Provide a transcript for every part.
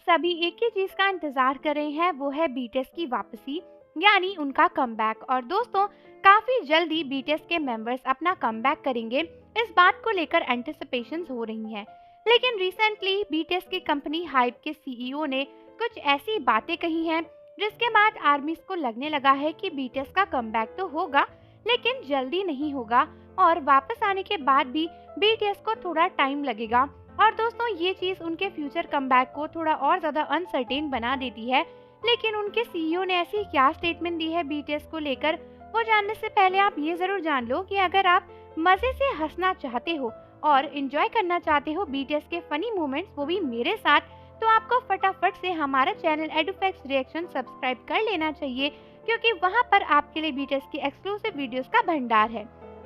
सभी एक ही चीज का इंतजार कर रहे हैं, वो है बीटीएस की वापसी, यानी उनका कमबैक। और दोस्तों, काफी जल्दी बीटीएस के मेंबर्स अपना कमबैक करेंगे, इस बात को लेकर एंटिसिपेशंस हो रही हैं। लेकिन रिसेंटली बीटीएस की कंपनी हाइप के सीईओ ने कुछ ऐसी बातें कही हैं जिसके बाद आर्मीज को लगने लगा है कि बीटीएस का कमबैक तो होगा, लेकिन जल्दी नहीं होगा, और वापस आने के बाद भी बीटीएस को थोड़ा टाइम लगेगा। और दोस्तों, ये चीज उनके फ्यूचर कमबैक को थोड़ा और ज्यादा अनसर्टेन बना देती है। लेकिन उनके सीईओ ने ऐसी क्या स्टेटमेंट दी है बीटीएस को लेकर, वो जानने से पहले आप ये जरूर जान लो कि अगर आप मजे से हंसना चाहते हो और एंजॉय करना चाहते हो बीटीएस के फनी मोमेंट्स, वो भी मेरे साथ, तो आपको फटाफट से हमारा चैनल एडुफैक्ट्स रिएक्शन सब्सक्राइब कर लेना चाहिए, क्योंकि वहाँ पर आपके लिए बीटीएस की एक्सक्लूसिव वीडियोस का भंडार है।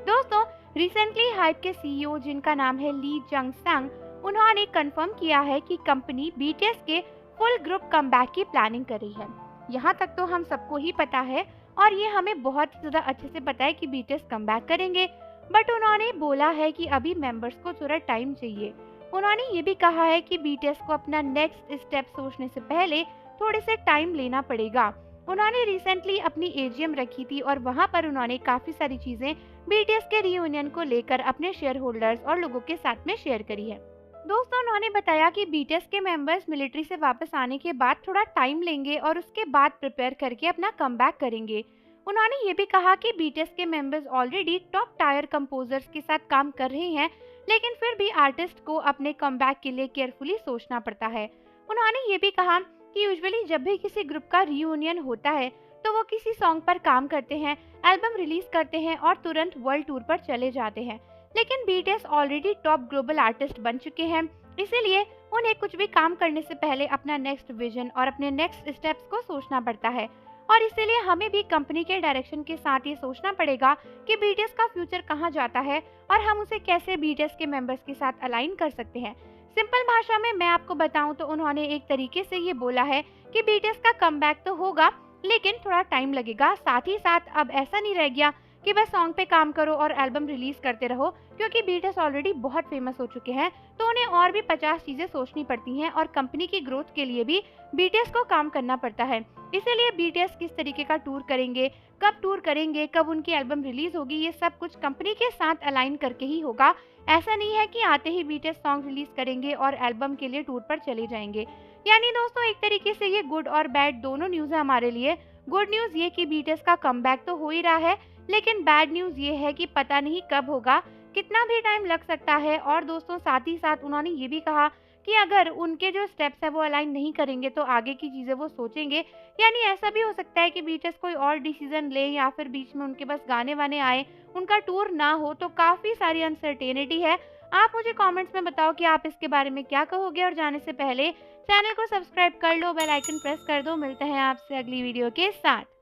दोस्तों, रिसेंटली हाइप के सीईओ, जिनका नाम है ली जंग संग, उन्होंने कंफर्म किया है कि कंपनी बीटीएस के फुल ग्रुप कमबैक की प्लानिंग कर रही है। यहाँ तक तो हम सबको ही पता है और ये हमें बहुत ही ज्यादा अच्छे से पता है कि बीटीएस कमबैक करेंगे, बट उन्होंने बोला है कि अभी मेंबर्स को थोड़ा टाइम चाहिए। उन्होंने ये भी कहा है कि बीटीएस को अपना नेक्स्ट स्टेप सोचने से पहले थोड़े से टाइम लेना पड़ेगा। उन्होंने रिसेंटली अपनी एजीएम रखी थी और वहाँ पर उन्होंने काफी सारी चीजें बीटीएस के रियूनियन को लेकर अपने शेयर होल्डर्स और लोगों के साथ में शेयर करी है। दोस्तों, उन्होंने बताया कि बीटीएस के मेंबर्स मिलिट्री से वापस आने के बाद थोड़ा टाइम लेंगे और उसके बाद प्रिपेयर करके अपना कमबैक करेंगे। उन्होंने ये भी कहा कि बीटीएस के members already top tier composers के साथ काम कर रहे हैं, लेकिन फिर भी आर्टिस्ट को अपने कमबैक के लिए केयरफुली सोचना पड़ता है। उन्होंने ये भी कहा कि यूजुअली जब भी किसी ग्रुप का रियूनियन होता है तो वो किसी सॉन्ग पर काम करते हैं, एल्बम रिलीज करते हैं और तुरंत वर्ल्ड टूर पर चले जाते हैं। लेकिन BTS already top global artist बन चुके हैं, इसीलिए उन्हें कुछ भी काम करने से पहले अपना नेक्स्ट विजन और अपने नेक्स्ट स्टेप्स को सोचना पड़ता है। और इसीलिए हमें भी कंपनी के डायरेक्शन के साथ ये सोचना पड़ेगा कि बीटीएस का फ्यूचर कहाँ जाता है और हम उसे कैसे बीटीएस के मेंबर्स के साथ अलाइन कर सकते हैं। सिंपल भाषा में मैं आपको बताऊं तो उन्होंने एक तरीके से ये बोला है कि बीटीएस का कमबैक तो होगा, लेकिन थोड़ा टाइम लगेगा। साथ ही साथ अब ऐसा नहीं रह गया कि बस सॉन्ग पे काम करो और एल्बम रिलीज करते रहो, क्योंकि बीटीएस ऑलरेडी बहुत फेमस हो चुके हैं, तो उन्हें और भी 50 चीजें सोचनी पड़ती हैं और कंपनी की ग्रोथ के लिए भी बीटीएस को काम करना पड़ता है। इसीलिए बीटीएस किस तरीके का टूर करेंगे, कब टूर करेंगे, कब उनकी एल्बम रिलीज होगी, ये सब कुछ कंपनी के साथ अलाइन करके ही होगा। ऐसा नहीं है कि आते ही बीटीएस सॉन्ग रिलीज करेंगे और एल्बम के लिए टूर पर चले जाएंगे। यानी दोस्तों, एक तरीके से ये गुड और बैड दोनों न्यूज है हमारे लिए। गुड न्यूज ये कि बीटीएस का कमबैक तो हो ही रहा है, लेकिन बैड न्यूज ये है कि पता नहीं कब होगा, कितना भी टाइम लग सकता है। और दोस्तों, साथ ही साथ उन्होंने ये भी कहा कि अगर उनके जो स्टेप्स है वो अलाइन नहीं करेंगे तो आगे की चीजें वो सोचेंगे। यानी ऐसा भी हो सकता है कि बीटीएस कोई और डिसीजन ले या फिर बीच में उनके पास गाने वाने आए, उनका टूर ना हो, तो काफी सारी अनसर्टेनिटी है। आप मुझे कमेंट्स में बताओ कि आप इसके बारे में क्या कहोगे, और जाने से पहले चैनल को सब्सक्राइब कर लो, बेल आइकन प्रेस कर दो। मिलते हैं आपसे अगली वीडियो के साथ।